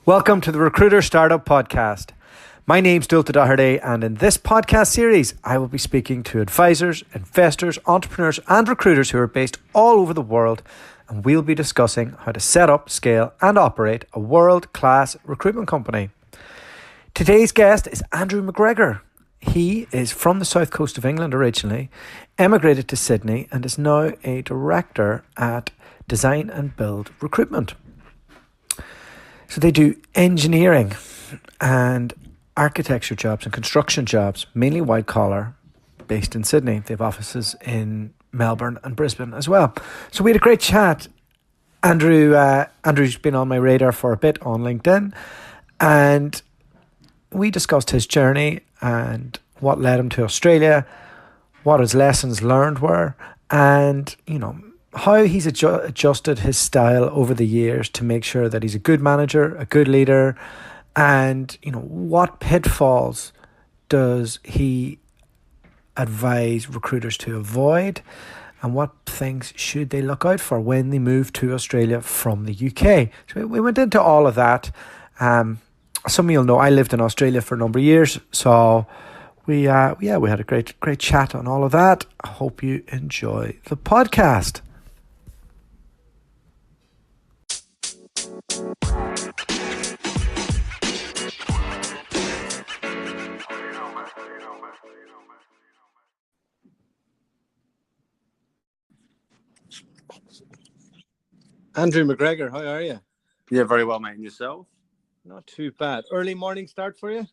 Welcome to the Recruiter Startup Podcast. My name's Dualta, and in this podcast series, I will be speaking to advisors, investors, entrepreneurs, and recruiters who are based all over the world, and we'll be discussing how to set up, scale, and operate a world-class recruitment company. Today's guest is Andrew McGregor. He is from the south coast of England originally, emigrated to Sydney, and is now a director at Design and Build Recruitment. So they do engineering and architecture jobs and construction jobs, mainly white collar, based in Sydney. They have offices in Melbourne and Brisbane as well. So we had a great chat. Andrew's been on my radar for a bit on LinkedIn, and we discussed his journey and what led him to Australia, what his lessons learned were, and, how he's adjusted his style over the years to make sure that he's a good manager, a good leader, and, what pitfalls does he advise recruiters to avoid, and what things should they look out for when they move to Australia from the UK. So we went into all of that. Some of you'll know I lived in Australia for a number of years, so we had a great chat on all of that. I hope you enjoy the podcast. Andrew McGregor, how are you? Yeah, very well, mate. And yourself? Not too bad. Early morning start for you?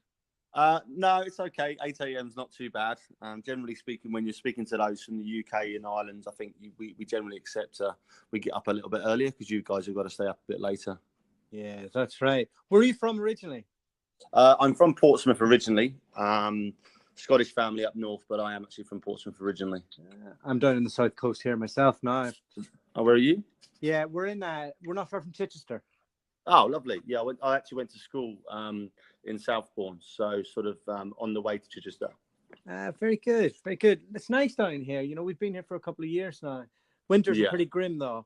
No, it's okay. 8 a.m. is not too bad. Generally speaking, when you're speaking to those from the UK and Ireland, I think we generally accept we get up a little bit earlier because you guys have got to stay up a bit later. Yeah, that's right. Where are you from originally? I'm from Portsmouth originally. Scottish family up north, but I am actually from Portsmouth originally. I'm down in the south coast here myself now. Oh, where are you? Yeah, we're not far from Chichester. Oh, lovely. Yeah, I actually went to school in Southbourne, so sort of on the way to Chichester. Very good, very good. It's nice down here. We've been here for a couple of years now. Winters are pretty grim, though.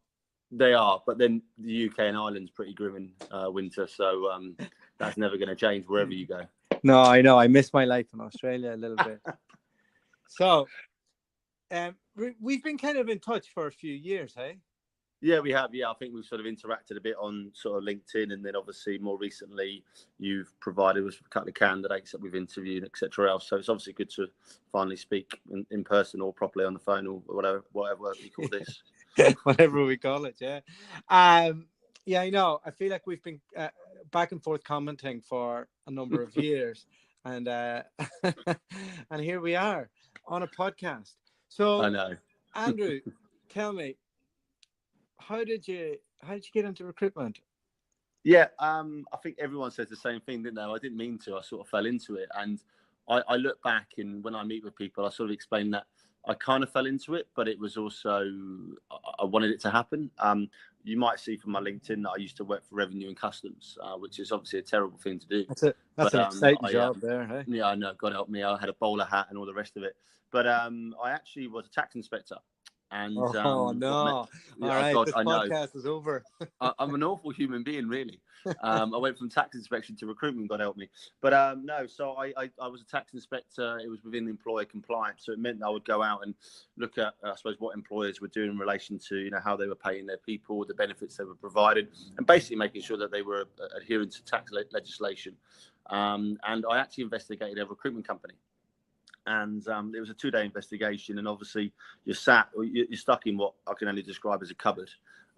They are, but then the UK and Ireland's pretty grim in winter, so that's never going to change wherever you go. No, I know. I miss my life in Australia a little bit. So, we've been kind of in touch for a few years, hey? Yeah, we have. Yeah, I think we've sort of interacted a bit on sort of LinkedIn, and then obviously more recently you've provided us with a couple of candidates that we've interviewed, etc. else. So it's obviously good to finally speak in person or properly on the phone or whatever we call this. Whatever we call it, yeah. Yeah, I know. I feel like we've been back and forth commenting for a number of years, and and here we are on a podcast. So, I know. Andrew, tell me, how did you get into recruitment? Yeah, I think everyone says the same thing, didn't they? I didn't mean to. I sort of fell into it, and I look back, and when I meet with people, I sort of explain that I kind of fell into it, but it was also I wanted it to happen. You might see from my LinkedIn that I used to work for Revenue and Customs, which is obviously a terrible thing to do. That's an exciting job there, hey? Yeah, I know. God help me. I had a bowler hat and all the rest of it. But I actually was a tax inspector. And no! All right, God, this podcast is over. I'm an awful human being, really. I went from tax inspection to recruitment, God help me. But no, so I was a tax inspector. It was within employer compliance, so it meant that I would go out and look at, I suppose, what employers were doing in relation to, how they were paying their people, the benefits they were provided, and basically making sure that they were adhering to tax legislation. And I actually investigated a recruitment company. And it was a 2-day investigation, and obviously you're stuck in what I can only describe as a cupboard.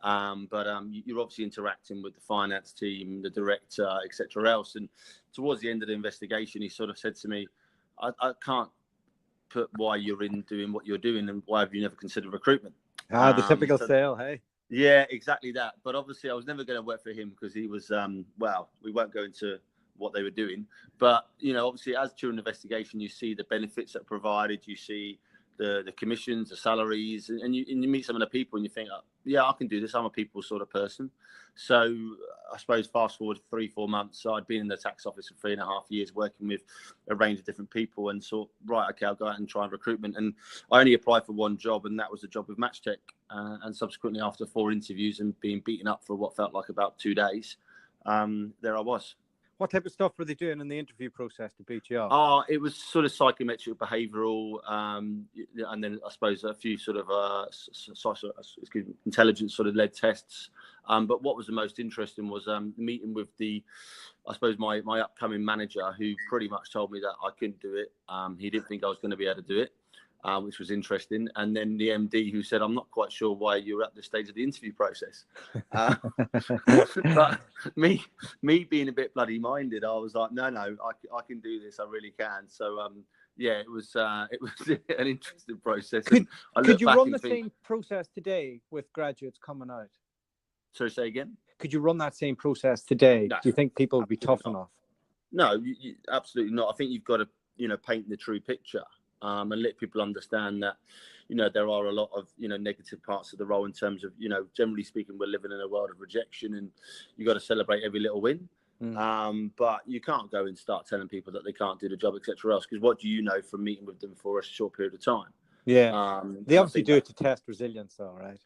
But you're obviously interacting with the finance team, the director, etc. else. And towards the end of the investigation, he sort of said to me, I can't put why you're in doing what you're doing, and why have you never considered recruitment? The typical sale, hey? Yeah, exactly that. But obviously I was never going to work for him because he was, we won't go into what they were doing, but obviously as during the investigation you see the benefits that are provided, you see the commissions, the salaries, and you meet some of the people and you think, yeah, I can do this, I'm a people sort of person. So I suppose fast forward 3-4 months, so I'd been in the tax office for 3.5 years working with a range of different people, and thought, right, okay, I'll go out and try recruitment. And I only applied for one job, and that was a job with Matchtech, and subsequently after 4 interviews and being beaten up for what felt like about 2 days, there I was. What type of stuff were they doing in the interview process to beat you up? It was sort of psychometric, behavioural, and then I suppose a few sort of intelligence sort of led tests. But what was the most interesting was meeting with my upcoming manager, who pretty much told me that I couldn't do it. He didn't think I was going to be able to do it, which was interesting. And then the MD, who said, "I'm not quite sure why you're at this stage of the interview process." But me being a bit bloody minded, I was like, no, I can do this. I really can. So, it was an interesting process. Could you run the same process today with graduates coming out? So say again? Could you run that same process today? No, do you think people would be tough enough? No, you, absolutely not. I think you've got to, paint the true picture. And let people understand that, there are a lot of, negative parts of the role in terms of, generally speaking, we're living in a world of rejection and you got to celebrate every little win. But you can't go and start telling people that they can't do the job, etc. else, because what do you know from meeting with them for a short period of time? Yeah. They obviously do it to test resilience though, right?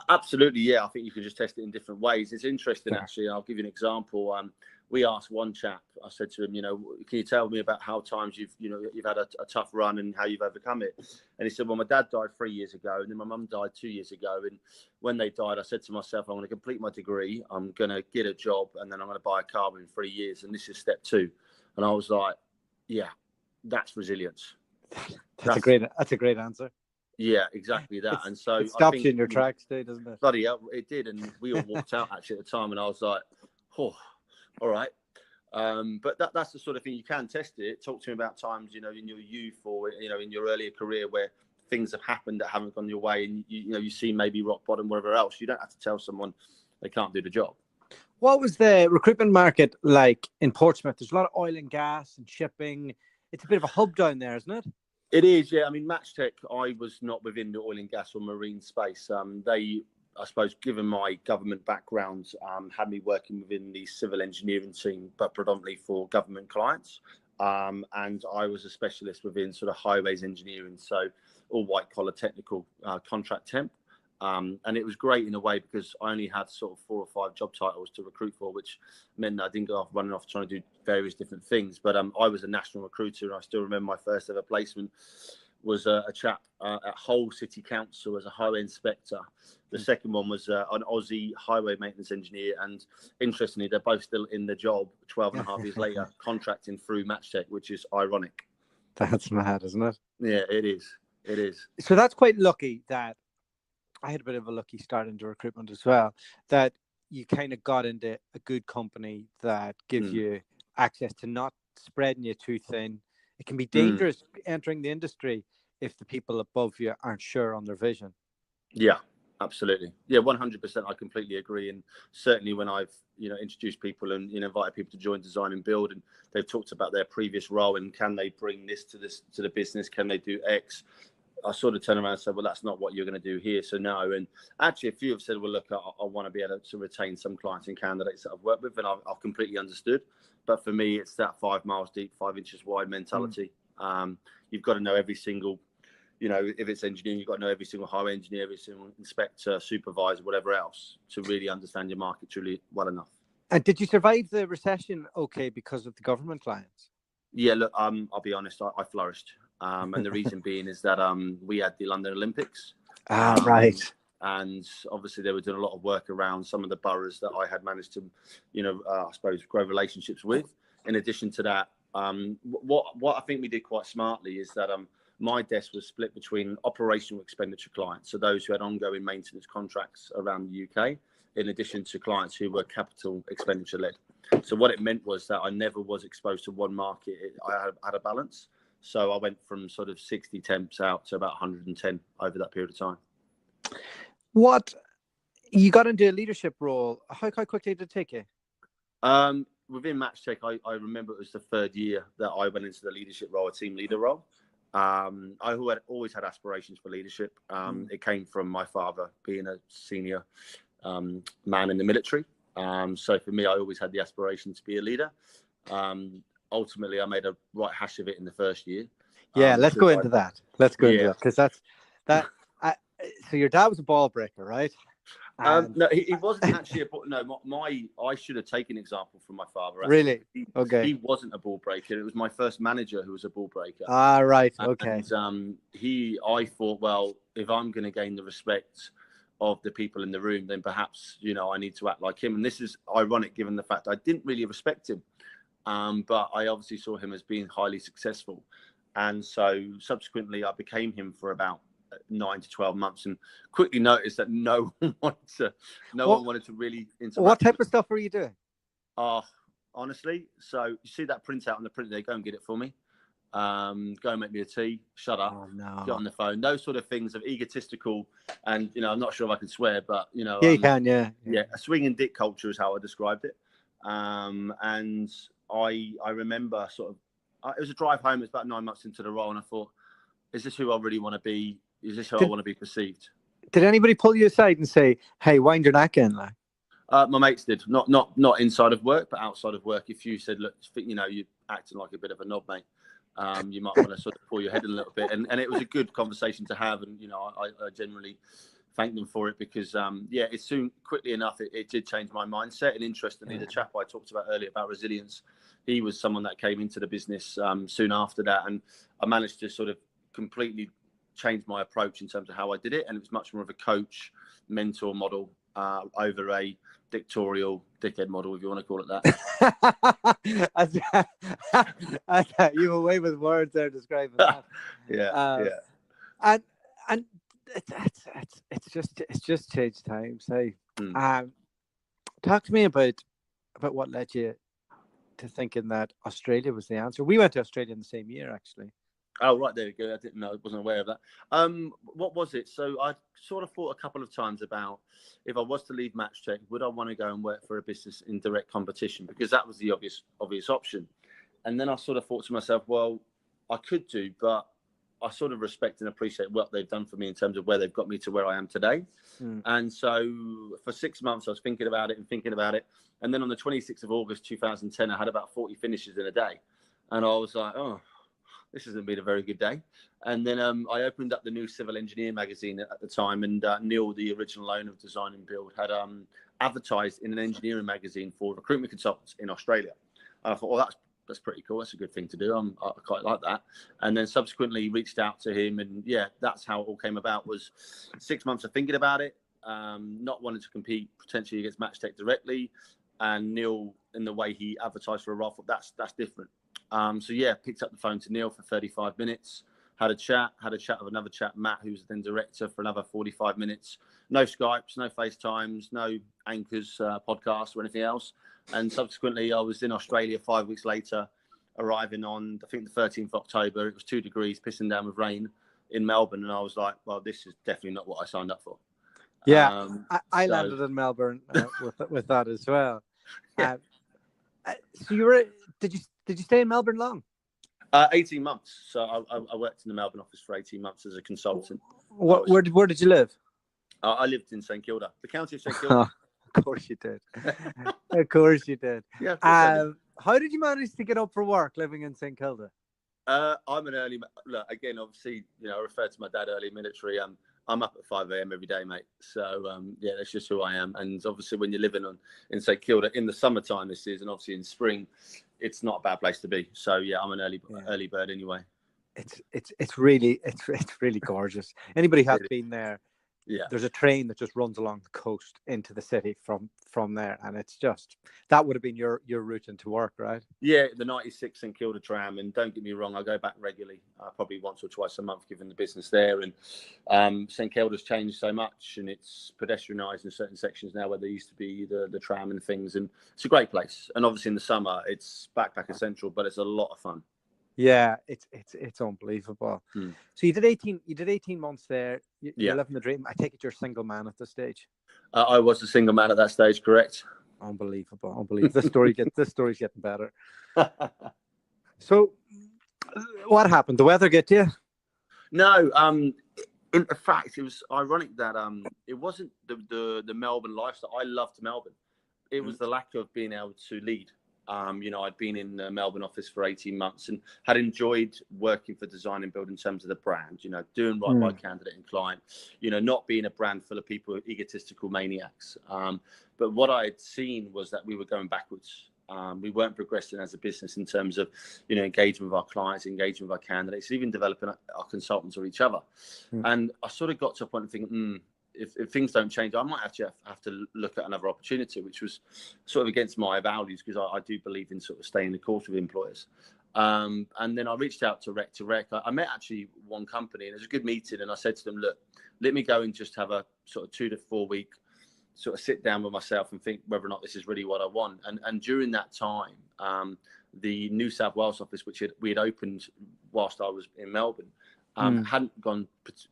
Absolutely, yeah. I think you can just test it in different ways. It's interesting, actually. I'll give you an example. We asked one chap, I said to him, can you tell me about how times you've had a tough run and how you've overcome it? And he said, well, my dad died 3 years ago and then my mum died 2 years ago. And when they died, I said to myself, I'm going to complete my degree. I'm going to get a job and then I'm going to buy a car within 3 years. And this is step 2. And I was like, yeah, that's resilience. That's a great answer. Yeah, exactly that. And so it stops you in your tracks too, doesn't it? Bloody hell, it did. And we all walked out actually at the time and I was like, oh, all right. But that's the sort of thing you can test it. Talk to me about times, in your youth or, in your earlier career where things have happened that haven't gone your way and, you see maybe rock bottom, wherever else. You don't have to tell someone they can't do the job. What was the recruitment market like in Portsmouth? There's a lot of oil and gas and shipping. It's a bit of a hub down there, isn't it? It is, yeah. I mean, Matchtech, I was not within the oil and gas or marine space. I suppose, given my government background, had me working within the civil engineering team, but predominantly for government clients. And I was a specialist within sort of highways engineering, so all white collar technical contract temp. And it was great in a way because I only had sort of 4 or 5 job titles to recruit for, which meant I didn't go off running off trying to do various different things. But I was a national recruiter, and I still remember my first ever placement was a chap at Hull City Council as a highway inspector. The second one was an Aussie highway maintenance engineer. And interestingly, they're both still in the job 12 and a half years later, contracting through Matchtech, which is ironic. That's mad, isn't it? Yeah, it is. It is. So that's quite lucky that I had a bit of a lucky start into recruitment as well, that you kind of got into a good company that gives you access to not spreading you too thin. It can be dangerous entering the industry if the people above you aren't sure on their vision. Yeah, absolutely. Yeah, 100%. I completely agree. And certainly when I've, introduced people and, invited people to join Design and Build, and they've talked about their previous role and can they bring this to the business? Can they do X? I sort of turn around and said, well, that's not what you're going to do here. So no. And actually, a few have said, well, look, I want to be able to retain some clients and candidates that I've worked with. And I've completely understood. But for me, it's that 5 miles deep, 5 inches wide mentality. You've got to know every single, if it's engineering, you've got to know every single highway engineer, every single inspector, supervisor, whatever else, to really understand your market truly well enough. And did you survive the recession okay because of the government clients? Yeah, look, I'll be honest, I flourished. And the reason being is that we had the London Olympics. Right. And obviously they were doing a lot of work around some of the boroughs that I had managed to, I suppose, grow relationships with. In addition to that, what I think we did quite smartly is that my desk was split between operational expenditure clients, so those who had ongoing maintenance contracts around the UK, in addition to clients who were capital expenditure led. So what it meant was that I never was exposed to one market. I had a balance. So I went from sort of 60 temps out to about 110 over that period of time. You got into a leadership role. How quickly did it take you? Within Matchtech, I remember it was the 3rd year that I went into the leadership role, a team leader role. I had always had aspirations for leadership. It came from my father being a senior man in the military. So for me, I always had the aspiration to be a leader. Ultimately, I made a right hash of it in the 1st year. Yeah, let's go into that. Let's go into that because that's that. So your dad was a ball breaker, right? No, he wasn't actually I should have taken example from my father. Actually. Really? Okay. He wasn't a ball breaker. It was my first manager who was a ball breaker. Ah, right. Okay. And I thought, well, if I'm going to gain the respect of the people in the room, then perhaps, I need to act like him. And this is ironic given the fact I didn't really respect him. But I obviously saw him as being highly successful. And so subsequently I became him for about 9 to 12 months, and quickly noticed that no one wanted to really interact. What type of stuff were you doing? Honestly, so you see that printout on the printer there, go and get it for me. Go and make me a tea. Shut up. Oh, no. Get on the phone. Those sort of things of egotistical, and I'm not sure if I can swear, but Yeah, you can. Yeah. A swinging dick culture is how I described it. And I remember it was a drive home. It was about 9 months into the role, and I thought, is this who I really want to be? Is this how I want to be perceived? Did anybody pull you aside and say, "Hey, wind your neck in"? Like, my mates did, not inside of work, but outside of work. If you said, "Look, you're acting like a bit of a knob, mate," you might want to sort of pull your head in a little bit. And it was a good conversation to have, and I generally thank them for it because it soon quickly enough it did change my mindset. And interestingly, the chap I talked about earlier about resilience, he was someone that came into the business soon after that, and I managed to sort of completely changed my approach in terms of how I did it, and it was much more of a coach mentor model over a dictatorial dickhead model, if you want to call it that. You have a way with words there describing that. And it's just changed times. Hey, talk to me about what led you to thinking that Australia was the answer. We went to Australia in the same year, actually. Oh, right, there we go. I didn't know. I wasn't aware of that. What was it? So I sort of thought a couple of times about if I was to leave MatchTech, would I want to go and work for a business in direct competition? Because that was the obvious option. And then I sort of thought to myself, well, I could do, but I sort of respect and appreciate what they've done for me in terms of where they've got me to where I am today. And so for 6 months, I was thinking about it. And then on the 26th of August, 2010, I had about 40 finishes in a day. And I was like, oh, this hasn't been a very good day. And then I opened up the new Civil Engineer magazine at the time, and Neil, the original owner of Design and Build, had advertised in an engineering magazine for recruitment consultants in Australia. And I thought, well, that's pretty cool. That's a good thing to do. I quite like that. And then subsequently reached out to him, and that's how it all came about. Was 6 months of thinking about it, not wanting to compete potentially against MatchTech directly, and Neil, in the way he advertised for a role, that's different. Picked up the phone to Neil for 35 minutes, had a chat with another chap, Matt, who was then director, for another 45 minutes. No Skypes, no FaceTimes, no Anchors podcasts or anything else. And subsequently, I was in Australia 5 weeks later, arriving on, I think, the 13th of October. It was 2 degrees, pissing down with rain in Melbourne. And I was like, well, this is definitely not what I signed up for. Yeah, I landed in Melbourne with that as well. Yeah. So did you stay in Melbourne long? 18 months. So I worked in the Melbourne office for 18 months as a consultant. Where did you live? I lived in St Kilda, the county of St Kilda. Of course you did. Of course you did. Yeah. How did you manage to get up for work living in St Kilda? I'm an early. Look, again, obviously, I refer to my dad, early military. I'm up at 5 a.m. every day, mate. So that's just who I am. And obviously, when you're living in St Kilda in the summertime, this is, and obviously in spring, it's not a bad place to be. So I'm an early bird anyway. It's really gorgeous. Anybody who has been there, there's a train that just runs along the coast into the city from there, and it's just, that would have been your route into work, right? Yeah, the 96 St Kilda tram, and don't get me wrong, I go back regularly, probably once or twice a month, given the business there. And St Kilda's changed so much, and it's pedestrianised in certain sections now where there used to be the tram and things, and it's a great place. And obviously in the summer, it's backpacker central, but it's a lot of fun. Yeah, it's unbelievable. So you did 18 months there. You're living the dream. I take it you're a single man at this stage. I was a single man at that stage, correct? Unbelievable. This story's getting better. So, what happened? The weather get you? No. In fact, it was ironic that it wasn't the Melbourne lifestyle. I loved Melbourne. It was the lack of being able to lead. I'd been in the Melbourne office for 18 months and had enjoyed working for Design and Build in terms of the brand, doing right by candidate and client, not being a brand full of people, egotistical maniacs. But what I had seen was that we were going backwards. We weren't progressing as a business in terms of, engagement with our clients, engagement with our candidates, even developing our consultants or each other. And I sort of got to a point of thinking, if things don't change, I might actually have to look at another opportunity, which was sort of against my values, because I do believe in sort of staying the course with employers. And then I reached out to Rec. I met actually one company, and it was a good meeting. And I said to them, look, let me go and just have a sort of 2 to 4 week sort of sit down with myself and think whether or not this is really what I want. And during that time, the New South Wales office, which we had opened whilst I was in Melbourne, hadn't gone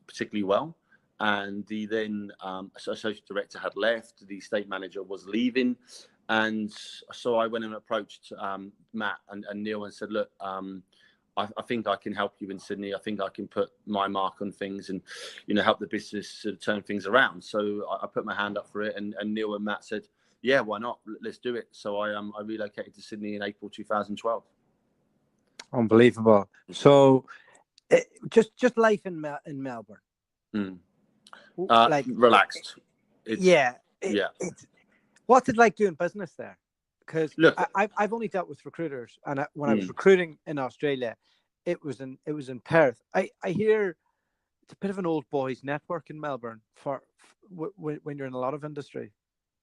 particularly well. And the then associate director had left, the estate manager was leaving. And so I went and approached Matt and Neil and said, look, I think I can help you in Sydney. I think I can put my mark on things and, help the business sort of turn things around. So I put my hand up for it, and Neil and Matt said, yeah, why not? Let's do it. So I relocated to Sydney in April 2012. Unbelievable. So just life in Melbourne. Relaxed. What's it like doing business there? Because I've only dealt with recruiters, and when I was recruiting in Australia, it was in Perth. I hear it's a bit of an old boys network in Melbourne for when you're in a lot of industry.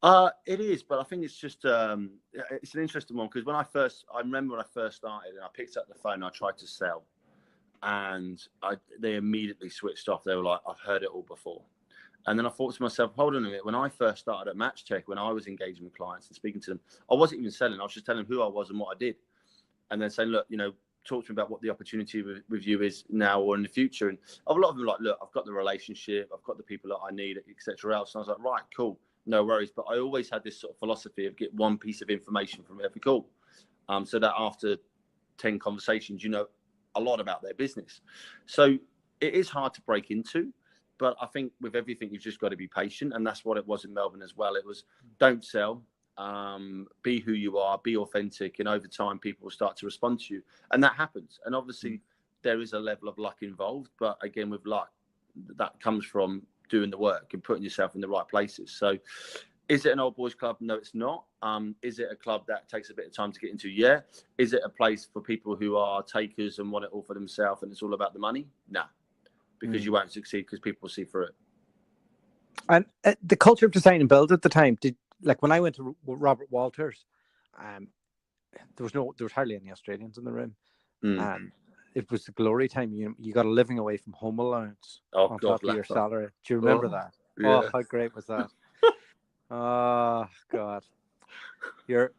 It is, but I think it's just it's an interesting one, because I remember when I first started and I picked up the phone and I tried to sell, and they immediately switched off. They were like, I've heard it all before. And then I thought to myself, hold on a minute. When I first started at Match Tech, when I was engaging with clients and speaking to them, I wasn't even selling. I was just telling them who I was and what I did. And then saying, look, talk to me about what the opportunity with you is now or in the future. And a lot of them were like, look, I've got the relationship, I've got the people that I need, etc. else. And I was like, right, cool, no worries. But I always had this sort of philosophy of get one piece of information from every call. So that after 10 conversations, a lot about their business. So it is hard to break into. But I think with everything, you've just got to be patient. And that's what it was in Melbourne as well. It was don't sell, be who you are, be authentic. And over time, people will start to respond to you. And that happens. And obviously, there is a level of luck involved. But again, with luck, that comes from doing the work and putting yourself in the right places. So is it an old boys club? No, it's not. Is it a club that takes a bit of time to get into? Yeah. Is it a place for people who are takers and want it all for themselves and it's all about the money? No. Because you won't succeed, because people will see through it. And the culture of Design and Build at the time, when I went to Robert Walters, there was hardly any Australians in the room. It was the glory time. You got a living away from home allowance on top of your salary. Do you remember that? Yeah. Oh, how great was that? Oh God, you're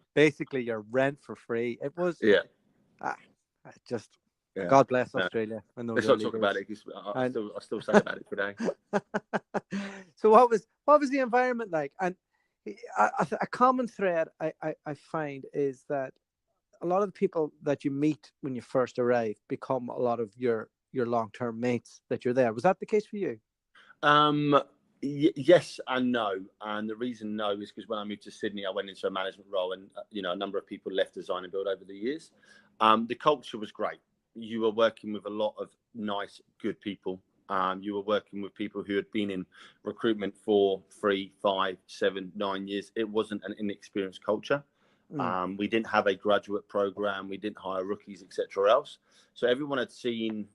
rent for free. It was. Yeah. Yeah. God bless Australia. Let's not talk about it. I still say about it today. So what was the environment like? And a common thread I find is that a lot of the people that you meet when you first arrive become a lot of your long-term mates that you're there. Was that the case for you? Yes and no. And the reason no is because when I moved to Sydney, I went into a management role, and a number of people left Design and Build over the years. The culture was great. You were working with a lot of nice, good people. You were working with people who had been in recruitment for 3, 5, 7, 9 years. It wasn't an inexperienced culture. We didn't have a graduate program. We didn't hire rookies, etc. else. So everyone had seen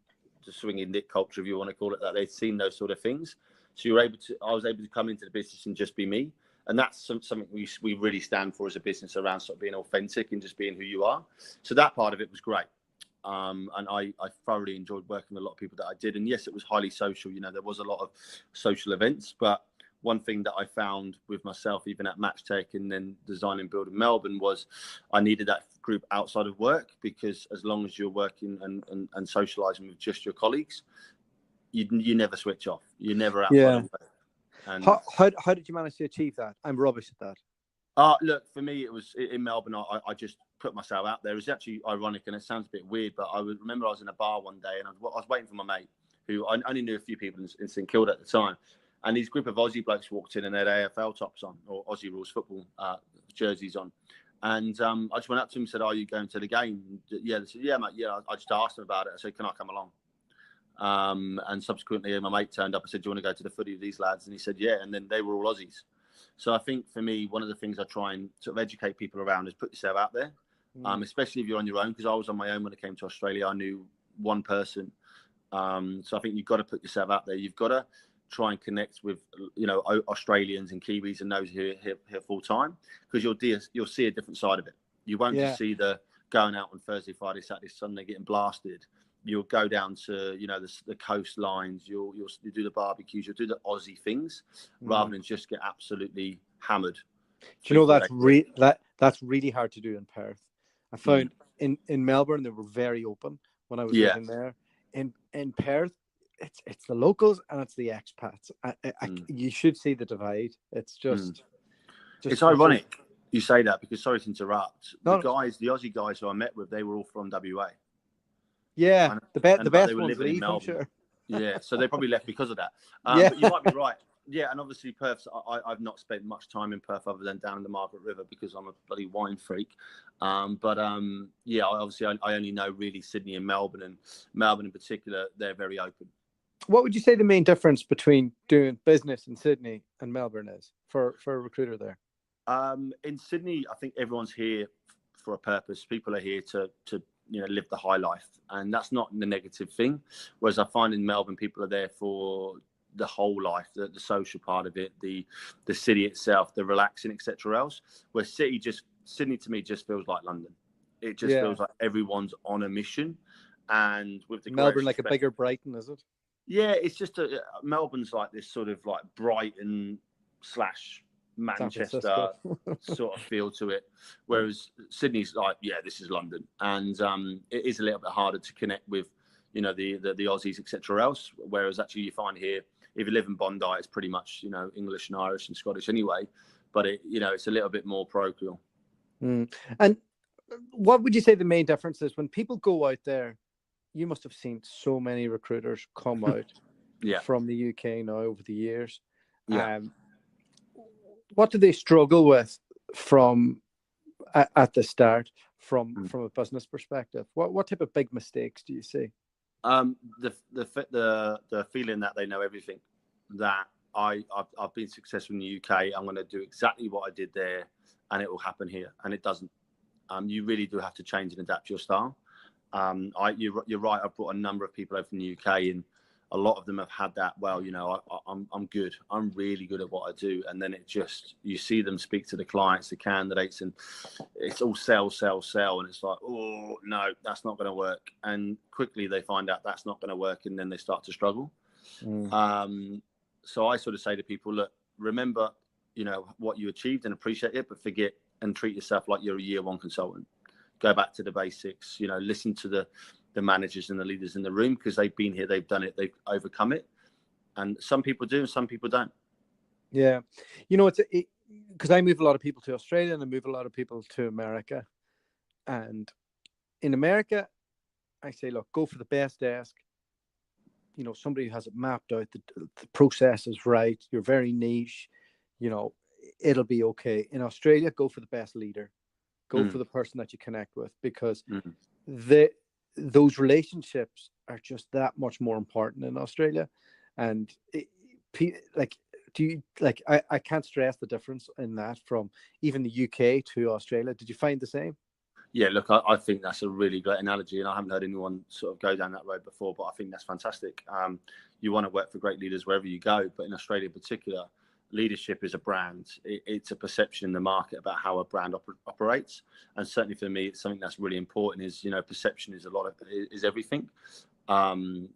the swinging dick culture, if you want to call it that. They'd seen those sort of things. So I was able to come into the business and just be me. And that's something we really stand for as a business, around sort of being authentic and just being who you are. So that part of it was great. And I thoroughly enjoyed working with a lot of people that I did. And yes, it was highly social. There was a lot of social events. But one thing that I found with myself, even at Match Tech and then Design and Build in Melbourne, was I needed that group outside of work, because as long as you're working and socialising with just your colleagues, you never switch off. You're never outside of work. And how did you manage to achieve that? I'm rubbish at that. Look, for me, it was in Melbourne. I just put myself out there. It was actually ironic, and it sounds a bit weird, but I remember I was in a bar one day, and I was waiting for my mate, who I only knew a few people in St Kilda at the time. And these group of Aussie blokes walked in, and they had AFL tops on, or Aussie rules football jerseys on. And I just went up to him and said, "Are you going to the game?" Yeah, they said, "Yeah, mate. Yeah." I just asked him about it. I said, "Can I come along?" And subsequently, my mate turned up. I said, "Do you want to go to the footy with these lads?" And he said, "Yeah." And then they were all Aussies. So I think for me, one of the things I try and sort of educate people around is put yourself out there, especially if you're on your own. Because I was on my own when I came to Australia. I knew one person. So I think you've got to put yourself out there. You've got to try and connect with, Australians and Kiwis and those who are here full time, because you'll see a different side of it. You won't just see the going out on Thursday, Friday, Saturday, Sunday getting blasted. You'll go down to the coastlines. You'll do the barbecues. You'll do the Aussie things rather than just get absolutely hammered. Do you know that's really hard to do in Perth? I found in Melbourne they were very open when I was living there. In Perth, it's the locals and it's the expats. You should see the divide. It's just it's ironic you say that, because, sorry to interrupt, the Aussie guys who I met with, they were all from WA. Yeah, the best ones leave, I'm sure. Yeah, so they probably left because of that. But you might be right. Yeah, and obviously Perth, I've not spent much time in Perth other than down in the Margaret River because I'm a bloody wine freak. But I only know really Sydney and Melbourne, and Melbourne in particular, they're very open. What would you say the main difference between doing business in Sydney and Melbourne is for a recruiter there? In Sydney, I think everyone's here for a purpose. People are here to live the high life, and that's not the negative thing. Whereas I find in Melbourne, people are there for the whole life, the social part of it, the city itself, the relaxing, etc. else. Where Sydney to me just feels like London. It just feels like everyone's on a mission. And with the Melbourne, like a bigger Brighton, is it? Yeah, it's just Melbourne's like this sort of like Brighton / Manchester sort of feel to it, whereas Sydney's like, this is London, and it is a little bit harder to connect with, the Aussies, etc. else. Whereas actually you find here, if you live in Bondi, it's pretty much English and Irish and Scottish anyway, but it's a little bit more parochial. And what would you say the main difference is when people go out there? You must have seen so many recruiters come out from the UK now over the years. What do they struggle with from at the start from a business perspective? What type of big mistakes do you see? The feeling that they know everything, that I've been successful in the UK, I'm going to do exactly what I did there and it will happen here, and it doesn't. You really do have to change and adapt your style. You're right. I've brought a number of people over from the UK, and a lot of them have had that. Well, I'm good. I'm really good at what I do, and then you see them speak to the clients, the candidates, and it's all sell, and it's like, oh no, that's not going to work. And quickly they find out that's not going to work, and then they start to struggle. So I sort of say to people, look, remember, what you achieved and appreciate it, but forget and treat yourself like you're a year one consultant. Go back to the basics, listen to the managers and the leaders in the room, because they've been here, they've done it, they've overcome it. And some people do and some people don't. Yeah. It's because I move a lot of people to Australia and I move a lot of people to America. And in America, I say, look, go for the best desk. Somebody who has it mapped out, the process is right. You're very niche, it'll be okay. In Australia, go for the best leader. Go for the person that you connect with, because those relationships are just that much more important in Australia. And I can't stress the difference in that from even the UK to Australia. Did you find the same? Yeah, look, I think that's a really great analogy, and I haven't heard anyone sort of go down that road before, but I think that's fantastic. You want to work for great leaders wherever you go, but in Australia in particular, leadership is a brand. It's a perception in the market about how a brand operates, and certainly for me, it's something that's really important. Is perception is everything, and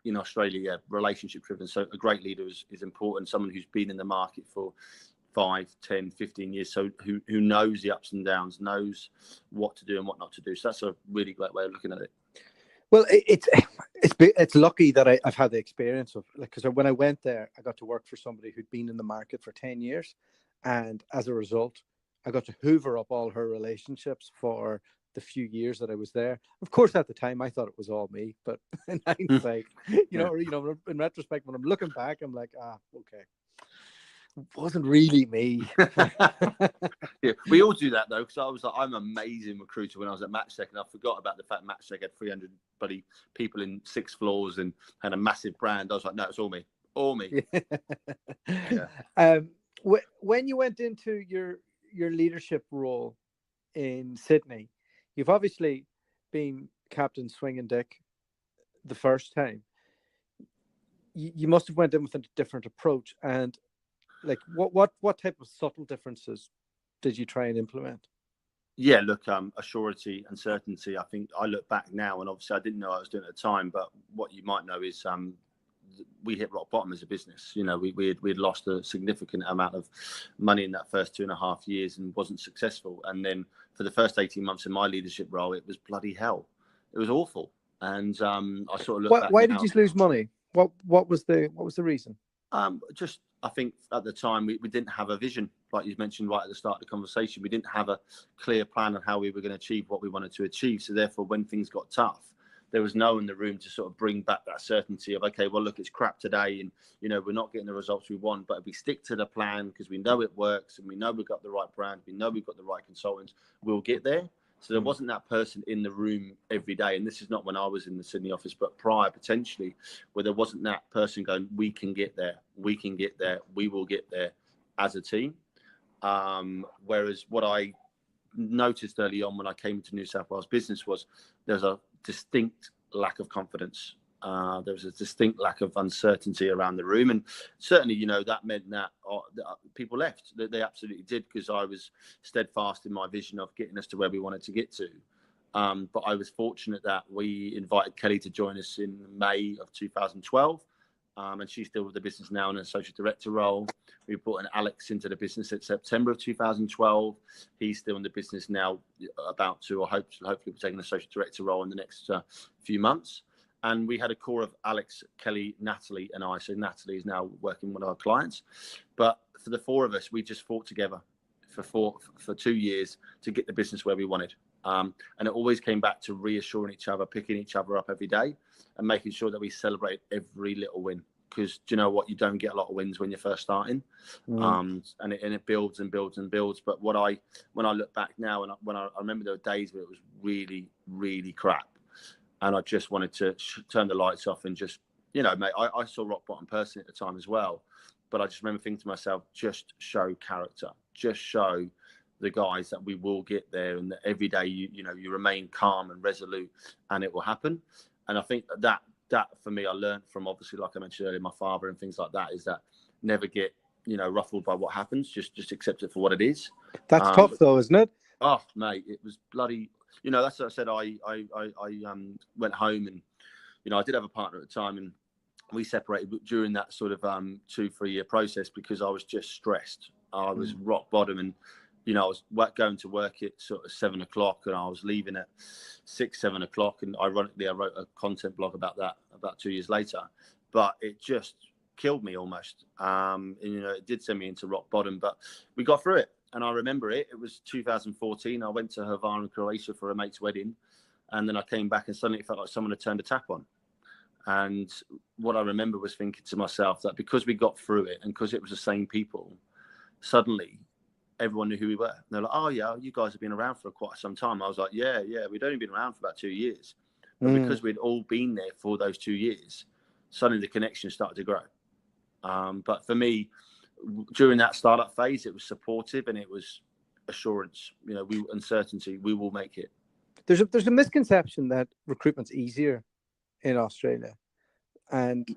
in Australia, relationship driven. So a great leader is important. Someone who's been in the market for 5, 10, 15 years, so who knows the ups and downs, knows what to do and what not to do. So that's a really great way of looking at it. Well, it's lucky that I've had the experience of, because when I went there, I got to work for somebody who'd been in the market for 10 years. And as a result, I got to hoover up all her relationships for the few years that I was there. Of course, at the time, I thought it was all me. But in hindsight, in retrospect, when I'm looking back, I'm like, okay. wasn't really me. Yeah, we all do that though, because I was like, I'm an amazing recruiter when I was at Matchtech, and I forgot about the fact Matchtech had 300 bloody people in 6 floors and had a massive brand. I was like, no, it's all me. Yeah. When you went into your leadership role in Sydney, you've obviously been captain swinging dick the first time. You must have went in with a different approach, and like what type of subtle differences did you try and implement? Yeah, look, assurity and certainty. I think I look back now, and obviously I didn't know what I was doing at the time, but what you might know is we hit rock bottom as a business. You know, we had lost a significant amount of money in that first 2.5 years and wasn't successful. And then for the first 18 months in my leadership role, it was bloody hell. It was awful. And I sort of look back Why now. did you lose money? What was the reason? Just I think at the time we didn't have a vision, like you mentioned right at the start of the conversation. We didn't have a clear plan on how we were going to achieve what we wanted to achieve. So therefore, when things got tough, there was no one in the room to sort of bring back that certainty of, okay, well, look, it's crap today, and you know we're not getting the results we want, but if we stick to the plan because we know it works and we know we've got the right brand, we know we've got the right consultants, we'll get there. So there wasn't that person in the room every day. And this is not when I was in the Sydney office, but prior potentially, where there wasn't that person going, we can get there, we can get there, we will get there as a team. Whereas what I noticed early on when I came into New South Wales business was there's a distinct lack of confidence. There was a distinct lack of uncertainty around the room. And certainly, you know, that meant that people left. They absolutely did, because I was steadfast in my vision of getting us to where we wanted to get to. But I was fortunate that we invited Kelly to join us in May of 2012. And she's still with the business now in an associate director role. We brought in Alex into the business in September of 2012. He's still in the business now, about to, or hopefully we'll take an associate director role in the next few months. And we had a core of Alex, Kelly, Natalie, and I. So Natalie is now working with our clients. But for the 4 of us, we just fought together for 2 years to get the business where we wanted. And it always came back to reassuring each other, picking each other up every day, and making sure that we celebrate every little win. Because do you know what? You don't get a lot of wins when you're first starting, and it builds and builds and builds. But when I look back now, and when I remember there were days where it was really, really crap, and I just wanted to turn the lights off and just, you know, mate, I saw rock bottom personally at the time as well. But I just remember thinking to myself, just show character, just show the guys that we will get there, and that every day you remain calm and resolute, and it will happen. And I think that for me, I learned from, obviously, like I mentioned earlier, my father and things like that, is that never get, you know, ruffled by what happens. Just accept it for what it is. That's tough though, isn't it? Oh, mate, it was bloody. You know, that's what I said. I went home, and you know, I did have a partner at the time, and we separated during that sort of 2-3 year process because I was just stressed. I was rock bottom, and you know, I was going to work at sort of 7 o'clock, and I was leaving at 6-7 o'clock. And ironically, I wrote a content blog about that about 2 years later. But it just killed me almost. And you know, it did send me into rock bottom, but we got through it. And I remember it was 2014. I went to Havana, Croatia for a mate's wedding. And then I came back, and suddenly it felt like someone had turned a tap on. And what I remember was thinking to myself that because we got through it, and because it was the same people, suddenly everyone knew who we were. And they're like, oh yeah, you guys have been around for quite some time. I was like, yeah, we'd only been around for about 2 years. But because we'd all been there for those 2 years, suddenly the connection started to grow. But for me, during that startup phase, it was supportive, and it was assurance, you know, uncertainty, we will make it. There's a misconception that recruitment's easier in Australia, and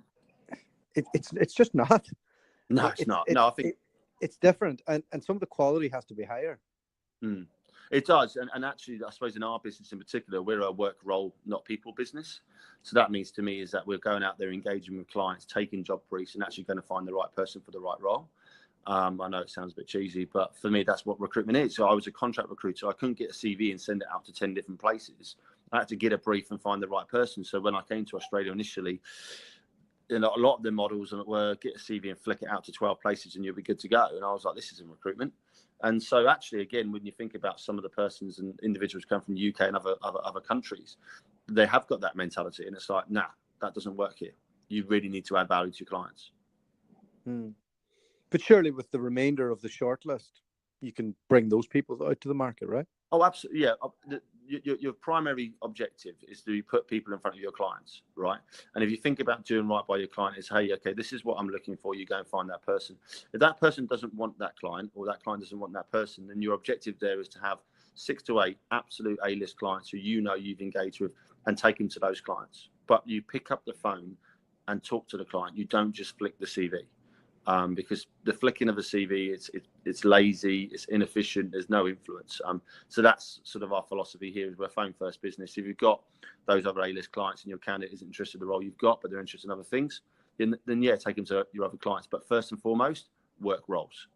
it's just not. No, it's not. No, I think it's different, and some of the quality has to be higher. It does. And actually, I suppose in our business in particular, we're a work role, not people business. So that means to me is that we're going out there, engaging with clients, taking job briefs, and actually going to find the right person for the right role. I know it sounds a bit cheesy, but for me, that's what recruitment is. So I was a contract recruiter. I couldn't get a CV and send it out to 10 different places. I had to get a brief and find the right person. So when I came to Australia initially, you know, a lot of the models were get a CV and flick it out to 12 places and you'll be good to go. And I was like, this isn't recruitment. And so actually, again, when you think about some of the persons and individuals come from the UK and other countries, they have got that mentality. And it's like, nah, that doesn't work here. You really need to add value to your clients. But surely with the remainder of the shortlist, you can bring those people out to the market, right? Oh, absolutely. Yeah. Your primary objective is to put people in front of your clients, right? And if you think about doing right by your client, is, hey, okay, this is what I'm looking for. You go and find that person. If that person doesn't want that client, or that client doesn't want that person, then your objective there is to have 6 to 8 absolute A-list clients who you know you've engaged with, and take them to those clients. But you pick up the phone and talk to the client. You don't just flick the CV. Because the flicking of a CV, it's lazy, it's inefficient, there's no influence. So that's sort of our philosophy here. Is we're a phone first business. If you've got those other A-list clients and your candidate isn't interested in the role you've got, but they're interested in other things, then yeah, take them to your other clients. But first and foremost, work roles.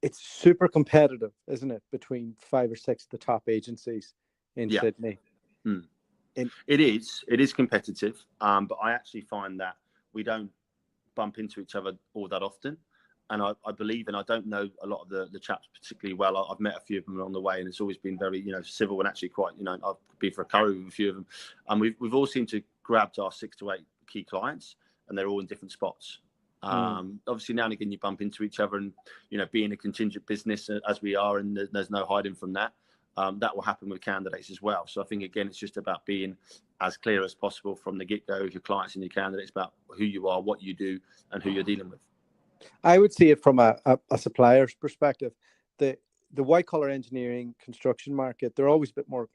It's super competitive, isn't it, between 5 or 6 of the top agencies in Sydney? It is competitive, but I actually find that we don't bump into each other all that often, and I believe, and I don't know a lot of the chaps particularly well. I've met a few of them along the way, and it's always been very civil, and actually quite I've been for a curry with a few of them, and we've all seemed to grabbed our 6 to 8 key clients, and they're all in different spots. Obviously now and again you bump into each other, and being a contingent business as we are, and there's no hiding from that. That will happen with candidates as well. So I think, again, it's just about being as clear as possible from the get-go with your clients and your candidates about who you are, what you do, and who you're dealing with. I would see it from a supplier's perspective. The white-collar engineering construction market, they're always a bit more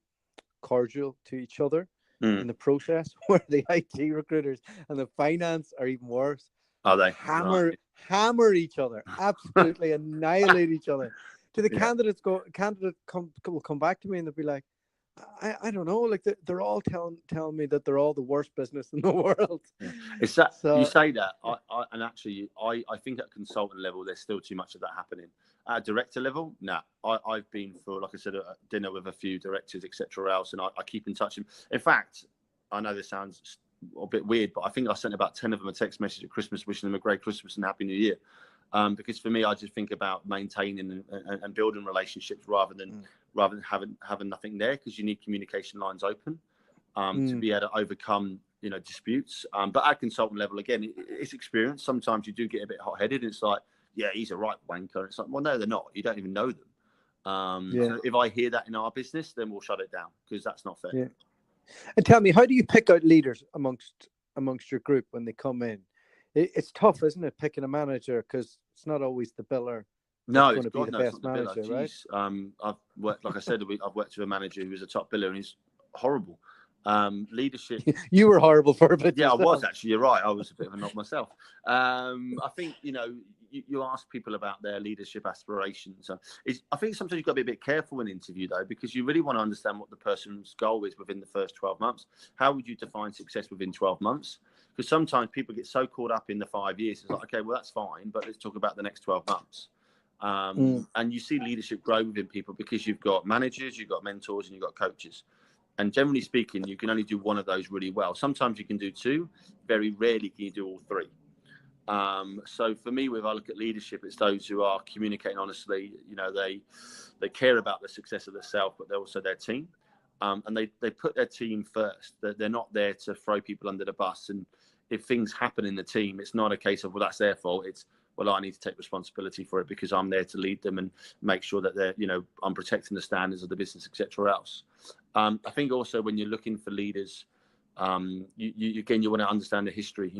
cordial to each other in the process, where the IT recruiters and the finance are even worse. Are they? Hammer each other, absolutely annihilate each other. To the candidate will come back to me and they'll be like, I don't know, like they're all telling me that they're all the worst business in the world. It's that you say that, and actually, I think at consultant level there's still too much of that happening. At director level, I've been for, like I said, a dinner with a few directors, etc. else, and I keep in touch. In fact, I know this sounds a bit weird, but I think I sent about 10 of them a text message at Christmas wishing them a great Christmas and Happy New Year. Because for me, I just think about maintaining and building relationships rather than having nothing there, because you need communication lines open to be able to overcome disputes. But at consultant level, again, it's experience. Sometimes you do get a bit hot-headed. And it's like, yeah, he's a right wanker. It's like, well, no, they're not. You don't even know them. So if I hear that in our business, then we'll shut it down, because that's not fair. Yeah. And tell me, how do you pick out leaders amongst your group when they come in? It's tough, isn't it, picking a manager, because it's not always the biller. No, it's going to be the best manager, right? I've worked, like I said, I've worked with a manager who was a top biller, and he's horrible. Leadership. You were horrible for a bit. Yeah, yourself. I was actually. You're right. I was a bit of a knob myself. I think you ask people about their leadership aspirations. I think sometimes you've got to be a bit careful in an interview, though, because you really want to understand what the person's goal is within the first 12 months. How would you define success within 12 months? Because sometimes people get so caught up in the 5 years. It's like, okay, well, that's fine, but let's talk about the next 12 months. And you see leadership grow within people because you've got managers, you've got mentors, and you've got coaches. And generally speaking, you can only do one of those really well. Sometimes you can do 2. Very rarely can you do all 3. So for me, if I look at leadership, it's those who are communicating honestly. They care about the success of themselves, but they're also their team. And they put their team first. They're not there to throw people under the bus. And if things happen in the team, it's not a case of, well, that's their fault. It's, well, I need to take responsibility for it, because I'm there to lead them and make sure that they're, I'm protecting the standards of the business, etc. else. I think also when you're looking for leaders, you want to understand the history.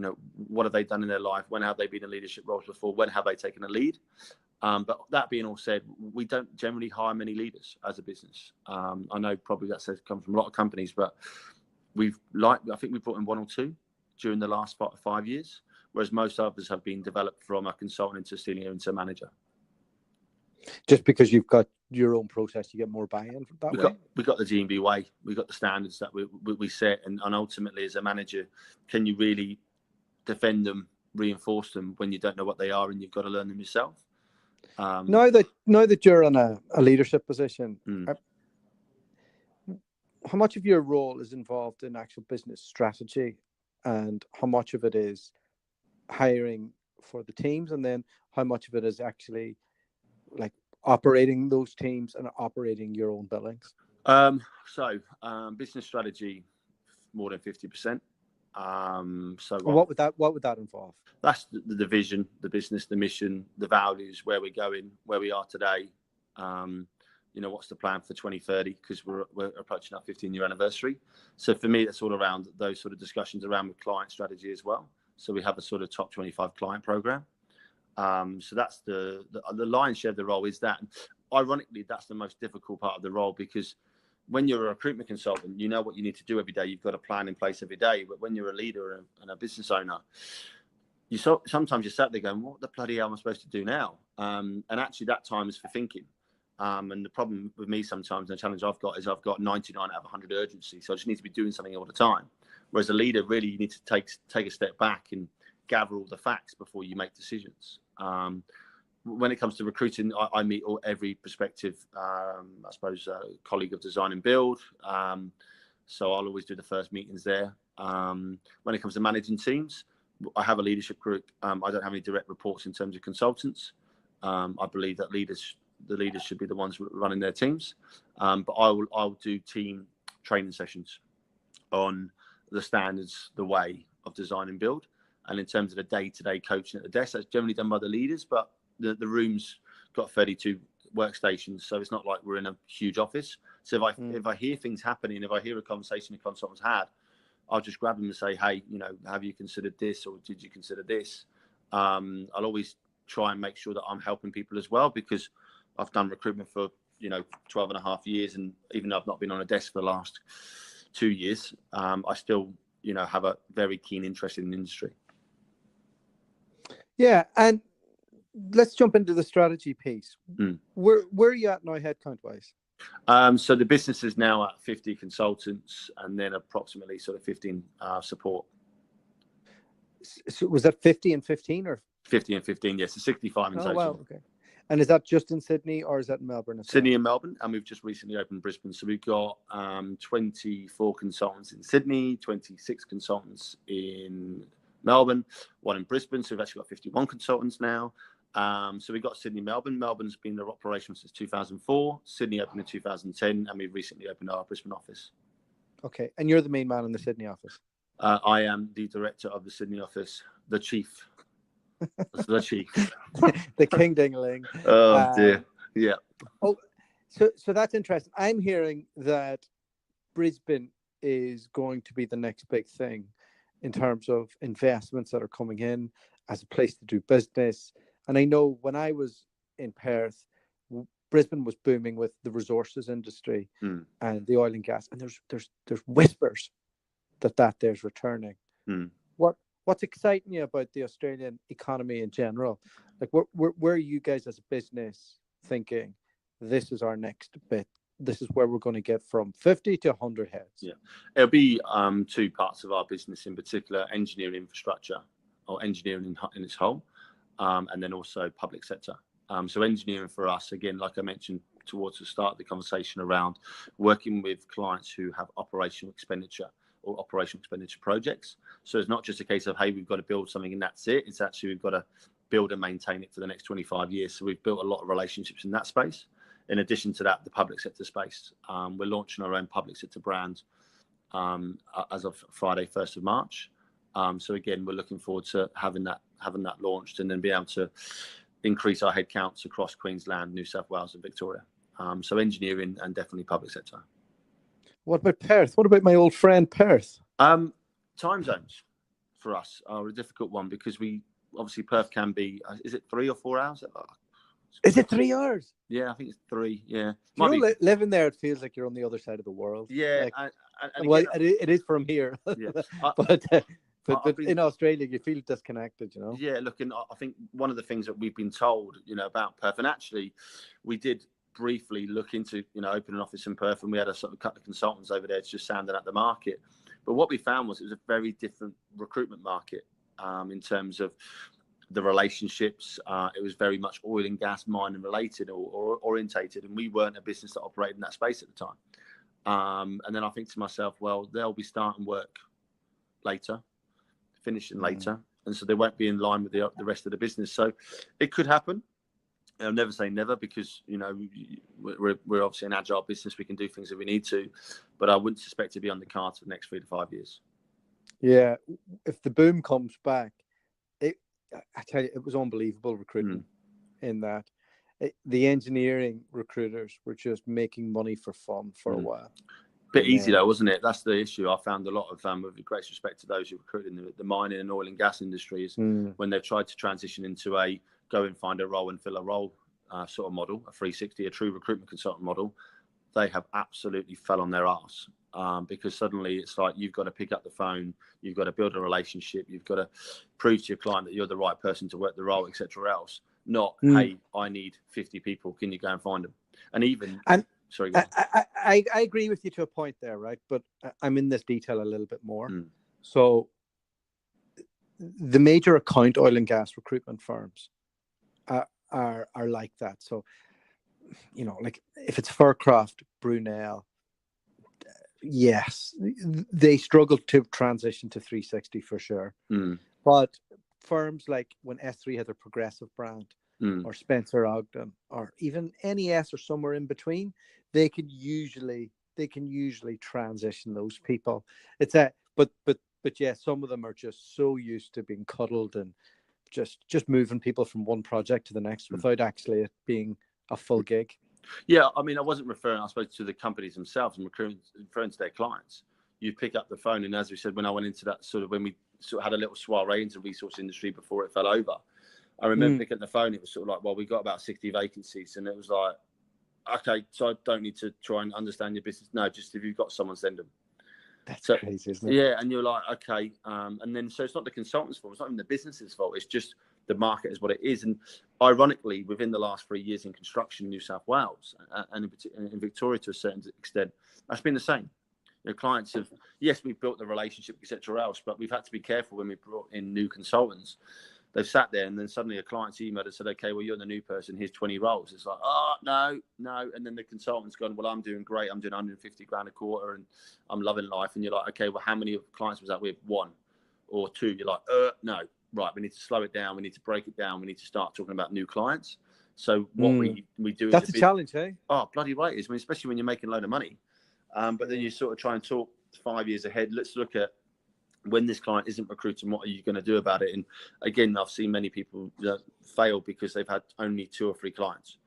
What have they done in their life? When have they been in leadership roles before? When have they taken a lead? But that being all said, we don't generally hire many leaders as a business. I know probably that says come from a lot of companies, but I think we've brought in 1 or 2 during the last 5 years, whereas most others have been developed from a consultant into senior into manager. Just because you've got your own process, you get more buy-in from that. We got the D&B way. We got the standards that we set, and ultimately, as a manager, can you really defend them, reinforce them when you don't know what they are, and you've got to learn them yourself? Now that you're in a leadership position, how much of your role is involved in actual business strategy, and how much of it is hiring for the teams, and then how much of it is actually like operating those teams and operating your own billings? So business strategy, more than 50%. So What would that involve? That's the vision, the business, the mission, the values, where we're going, where we are today. What's the plan for 2030? Because we're approaching our 15-year anniversary. So for me, that's all around those sort of discussions around with client strategy as well. So we have a sort of top 25 client program. So that's the lion's share of the role is that. And ironically, that's the most difficult part of the role, because when you're a recruitment consultant, you know what you need to do every day. You've got a plan in place every day. But when you're a leader and a business owner, sometimes you're sat there going, what the bloody hell am I supposed to do now? And actually that time is for thinking. And the problem with me sometimes, and the challenge I've got, is I've got 99 out of 100 urgency. So I just need to be doing something all the time. Whereas a leader, really, you need to take a step back and gather all the facts before you make decisions. When it comes to recruiting, I meet every prospective, colleague of design and build. So I'll always do the first meetings there. When it comes to managing teams, I have a leadership group. I don't have any direct reports in terms of consultants. I believe that the leaders should be the ones running their teams. But I'll do team training sessions on the standards, the way of design and build. And in terms of the day-to-day coaching at the desk, that's generally done by the leaders, but the room's got 32 workstations, so it's not like we're in a huge office. So if I hear things happening, if I hear a conversation a consultant's had, I'll just grab them and say, hey, have you considered this, or did you consider this? I'll always try and make sure that I'm helping people as well, because I've done recruitment for 12 and a half years, and even though I've not been on a desk for the last 2 years, I still have a very keen interest in the industry. Yeah, and let's jump into the strategy piece. Where are you at now, headcount wise? So the business is now at 50 consultants, and then approximately sort of 15 support. So was that 50 and 15 or 50 and 15? Yes, so 65 in total. Wow, okay. And is that just in Sydney, or is that in Melbourne? Sydney and Melbourne, and we've just recently opened Brisbane. So we've got 24 consultants in Sydney, 26 consultants in Melbourne, one in Brisbane. So we've actually got 51 consultants now. So we've got Sydney, Melbourne. Melbourne's been their operation since 2004. Sydney opened in 2010, and we've recently opened our Brisbane office. Okay, and you're the main man in the Sydney office? I am the director of the Sydney office, the chief. The chief. The king ding-a-ling. Oh dear. Yeah. Oh, so that's interesting. I'm hearing that Brisbane is going to be the next big thing in terms of investments that are coming in as a place to do business. And I know when I was in Perth, Brisbane was booming with the resources industry and the oil and gas, and there's whispers that there's returning. What's exciting you about the Australian economy in general? Like, where are you guys as a business thinking this is our next bit? This is where we're going to get from 50 to 100 heads. Yeah, it'll be two parts of our business in particular: engineering infrastructure, or engineering in its whole, and then also public sector. So engineering for us, again, like I mentioned towards the start of the conversation, around working with clients who have operational expenditure or operational expenditure projects. So it's not just a case of, hey, we've got to build something and that's it. It's actually, we've got to build and maintain it for the next 25 years. So we've built a lot of relationships in that space. In addition to that, the public sector space. We're launching our own public sector brand as of Friday, 1st of March. So again, we're looking forward to having that launched, and then be able to increase our headcounts across Queensland, New South Wales and Victoria. So engineering and definitely public sector. What about Perth? What about my old friend Perth? Time zones for us are a difficult one, because obviously Perth can be, is it 3 or 4 hours? Is it 3 hours? Yeah, I think it's 3. Yeah. Living there, it feels like you're on the other side of the world. Yeah. Well, it is from here. Yeah. But in Australia, you feel disconnected, Yeah, look, and I think one of the things that we've been told, about Perth, and actually we did briefly look into, opening an office in Perth, and we had a sort of couple of consultants over there just sounding out the market. But what we found was it was a very different recruitment market in terms of the relationships. It was very much oil and gas mining related or orientated, and we weren't a business that operated in that space at the time. And then I think to myself, well, they'll be starting work later, finishing later, and so they won't be in line with the rest of the business. So it could happen. I'll never say never, because we're obviously an agile business. We can do things if we need to, but I wouldn't suspect to be on the cards for the next 3 to 5 years. Yeah, if the boom comes back, I tell you, it was unbelievable recruitment in that. The engineering recruiters were just making money for fun for a while. Bit easy though, wasn't it? That's the issue. I found a lot of, with great respect to those who recruit in the mining and oil and gas industries, when they've tried to transition into a go and find a role and fill a role sort of model, a 360, a true recruitment consultant model, they have absolutely fell on their arse. Because suddenly it's like you've got to pick up the phone, you've got to build a relationship, you've got to prove to your client that you're the right person to work the role, etc. Else, not hey, I need 50 people. Can you go and find them? And even sorry, I agree with you to a point there, right? But I'm in this detail a little bit more. So the major account oil and gas recruitment firms are like that. So like if it's Faircroft, Brunel. Yes, they struggle to transition to 360 for sure. But firms like when S3 had their progressive brand, or Spencer Ogden, or even NES or somewhere in between, they can usually transition those people. It's but yeah, some of them are just so used to being cuddled and just moving people from one project to the next without actually it being a full gig. Yeah, I mean, I wasn't referring, I suppose, to the companies themselves and referring to their clients. You pick up the phone, and as we said, when I went into that sort of, when we sort of had a little soiree into resource industry before it fell over, I remember picking up the phone. It was sort of like, well, we got about 60 vacancies, and it was like, okay, so I don't need to try and understand your business. No, just if you've got someone, send them. That's crazy, isn't it? Yeah, and you're like, okay, and then so it's not the consultant's fault, it's not even the business's fault. It's just the market is what it is. And ironically, within the last 3 years in construction in New South Wales and in Victoria to a certain extent, that's been the same. Clients have, yes, we've built the relationship, etc. else, but we've had to be careful when we brought in new consultants. They've sat there and then suddenly a client's emailed and said, okay, well, you're the new person. Here's 20 roles. It's like, oh, no. And then the consultant's gone, well, I'm doing great. I'm doing 150 grand a quarter and I'm loving life. And you're like, okay, well, how many clients was that with? 1 or 2? You're like, no. Right, we need to slow it down. We need to break it down. We need to start talking about new clients. So what we do. That's a challenge, eh? Oh, bloody right it is. I mean, especially when you're making a load of money. But then you sort of try and talk 5 years ahead. Let's look at when this client isn't recruiting, what are you going to do about it? And again, I've seen many people fail because they've had only 2 or 3 clients.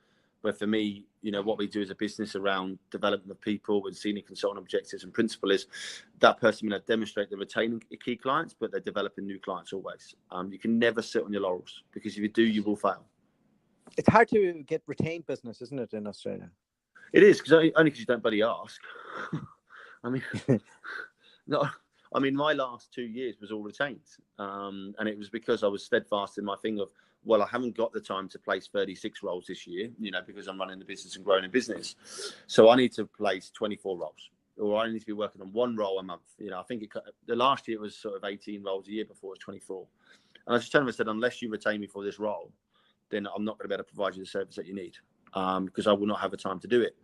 But for me, what we do as a business around development of people with senior consultant objectives and principle is that person may demonstrate they're retaining key clients, but they're developing new clients always. You can never sit on your laurels because if you do, you will fail. It's hard to get retained business, isn't it, in Australia? It is, only because you don't bloody ask. I mean, no. I mean, my last 2 years was all retained. And it was because I was steadfast in my thing of, well, I haven't got the time to place 36 roles this year, because I'm running the business and growing a business. So I need to place 24 roles, or I need to be working on 1 role a month. I think the last year it was sort of 18 roles a year, before it was 24. And I just told them, I said, unless you retain me for this role, then I'm not going to be able to provide you the service that you need, because I will not have the time to do it.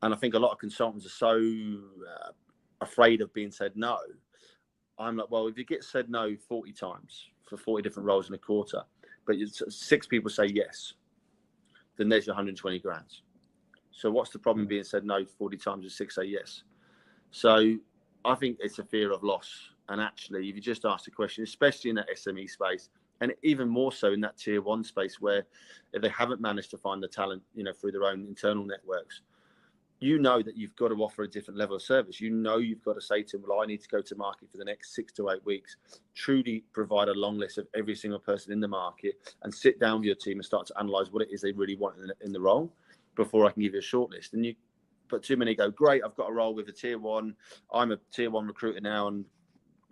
And I think a lot of consultants are so afraid of being said no. I'm like, well, if you get said no 40 times for 40 different roles in a quarter, but 6 people say yes, then there's your 120 grand. So what's the problem being said no 40 times and 6 say yes? So I think it's a fear of loss. And actually, if you just ask the question, especially in that SME space, and even more so in that tier 1 space, where if they haven't managed to find the talent, through their own internal networks, that you've got to offer a different level of service. You've got to say to them, well, I need to go to market for the next 6 to 8 weeks, truly provide a long list of every single person in the market and sit down with your team and start to analyze what it is they really want in the role before I can give you a short list. But too many go, great, I've got a role with a tier 1. I'm a tier 1 recruiter now and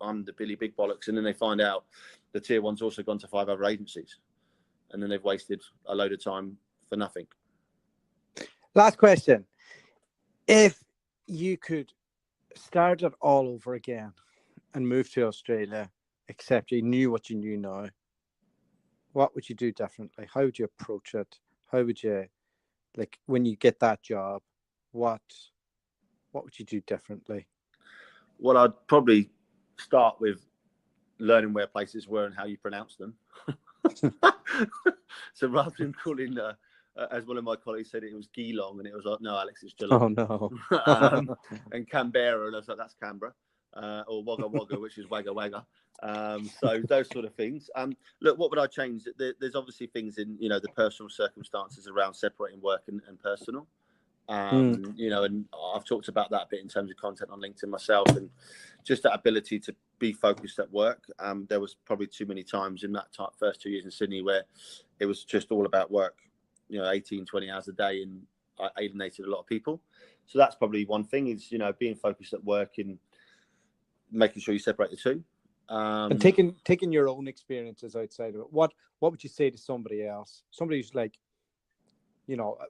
I'm the Billy Big Bollocks. And then they find out the tier 1's also gone to 5 other agencies. And then they've wasted a load of time for nothing. Last question. If you could start it all over again and move to Australia, except you knew what you knew now, what would you do differently? How would you approach it? How would you, when you get that job, what would you do differently? Well, I'd probably start with learning where places were and how you pronounce them. So rather than calling as one of my colleagues said, it was Geelong, and it was like, no, Alex, it's Geelong. Oh, no. And Canberra, and I was like, that's Canberra. or Wagga Wagga, which is Wagga Wagga. So those sort of things. Look, what would I change? There's obviously things in, the personal circumstances around separating work and personal. And I've talked about that a bit in terms of content on LinkedIn myself, and just that ability to be focused at work. There was probably too many times in that first 2 years in Sydney where it was just all about work, 18, 20 hours a day, and I alienated a lot of people. So that's probably one thing is, being focused at work and making sure you separate the two. And taking your own experiences outside of it. What would you say to somebody else? Somebody who's like,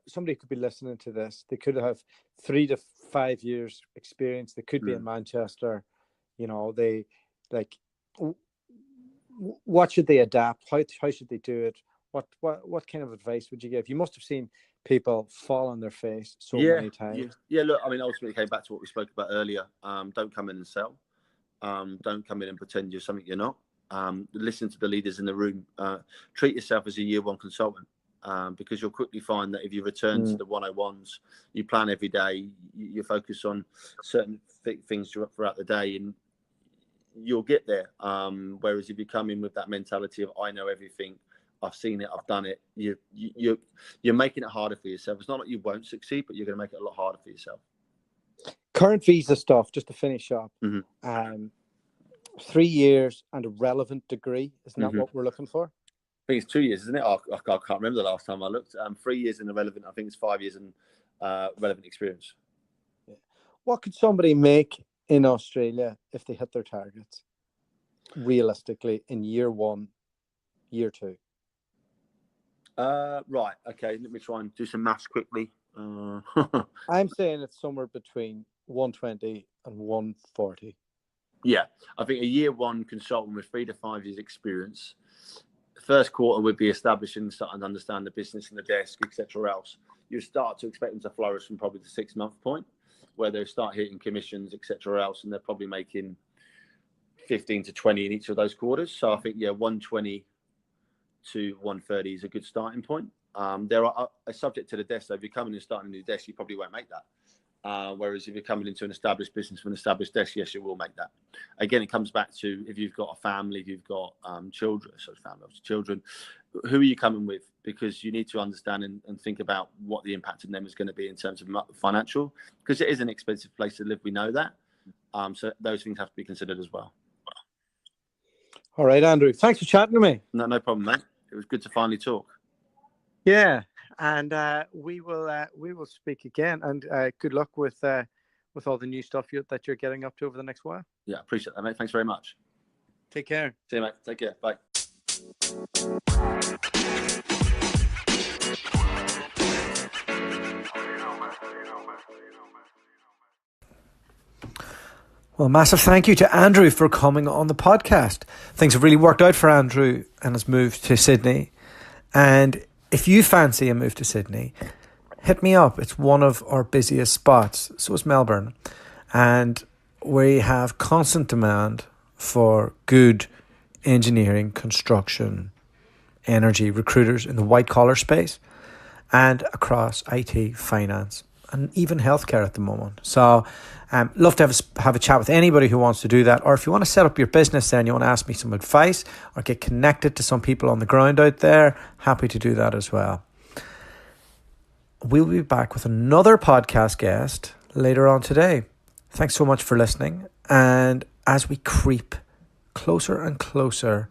somebody could be listening to this. They could have 3 to 5 years experience. They could be in Manchester. They like, what should they adapt? How should they do it? What kind of advice would you give? You must have seen people fall on their face many times. Yeah. Look, I mean, ultimately, it came back to what we spoke about earlier. Don't come in and sell. Don't come in and pretend you're something you're not. Listen to the leaders in the room. Treat yourself as a year one consultant. Because you'll quickly find that if you return to the 101s, you plan every day, you focus on certain things throughout the day, and you'll get there. Whereas if you come in with that mentality of I know everything, I've seen it, I've done it, you're making it harder for yourself. It's not like you won't succeed, but you're going to make it a lot harder for yourself. Current visa stuff, just to finish up. 3 years and a relevant degree, isn't that what we're looking for? I think it's 2 years, isn't it? I can't remember the last time I looked. 3 years in irrelevant. I think it's 5 years in relevant experience. Yeah. What could somebody make in Australia if they hit their targets realistically in year 1, year 2? Right. Okay. Let me try and do some maths quickly. I'm saying it's somewhere between 120 and 140. Yeah. I think a year 1 consultant with 3 to 5 years experience, first quarter would be establishing, starting to understand the business and the desk, etc. else. You start to expect them to flourish from probably the 6 month point, where they start hitting commissions, etc. else, and they're probably making 15 to 20 in each of those quarters. So I think 120 to 130 is a good starting point. There are subject to the desk. So if you're coming and starting a new desk, you probably won't make that. Whereas if you're coming into an established business with an established desk, yes, you will make that. Again, it comes back to if you've got a family, if you've got children, who are you coming with? Because you need to understand and think about what the impact on them is going to be in terms of financial, because it is an expensive place to live. We know that. So those things have to be considered as well. All right, Andrew. Thanks for chatting to me. No problem, mate. It was good to finally talk. Yeah, and we will speak again. And good luck with all the new stuff that you're getting up to over the next while. Yeah, appreciate that, mate. Thanks very much. Take care. See you, mate. Take care. Bye. Well, massive thank you to Andrew for coming on the podcast. Things have really worked out for Andrew and has moved to Sydney. And if you fancy a move to Sydney, hit me up. It's one of our busiest spots. So is Melbourne. And we have constant demand for good engineering, construction, energy recruiters in the white collar space and across IT, finance, and even healthcare at the moment. So love to have a chat with anybody who wants to do that. Or if you want to set up your business then, you want to ask me some advice or get connected to some people on the ground out there, happy to do that as well. We'll be back with another podcast guest later on today. Thanks so much for listening. And as we creep closer and closer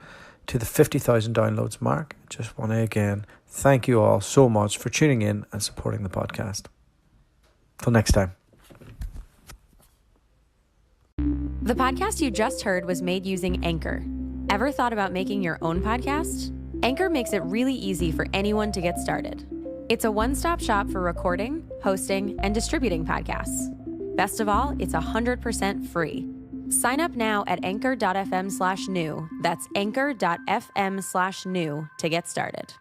to the 50,000 downloads mark, just want to again thank you all so much for tuning in and supporting the podcast. Till next time. The podcast you just heard was made using Anchor. Ever thought about making your own podcast? Anchor makes it really easy for anyone to get started. It's a one-stop shop for recording, hosting, and distributing podcasts. Best of all, it's 100% free. Sign up now at anchor.fm/new. That's anchor.fm/new to get started.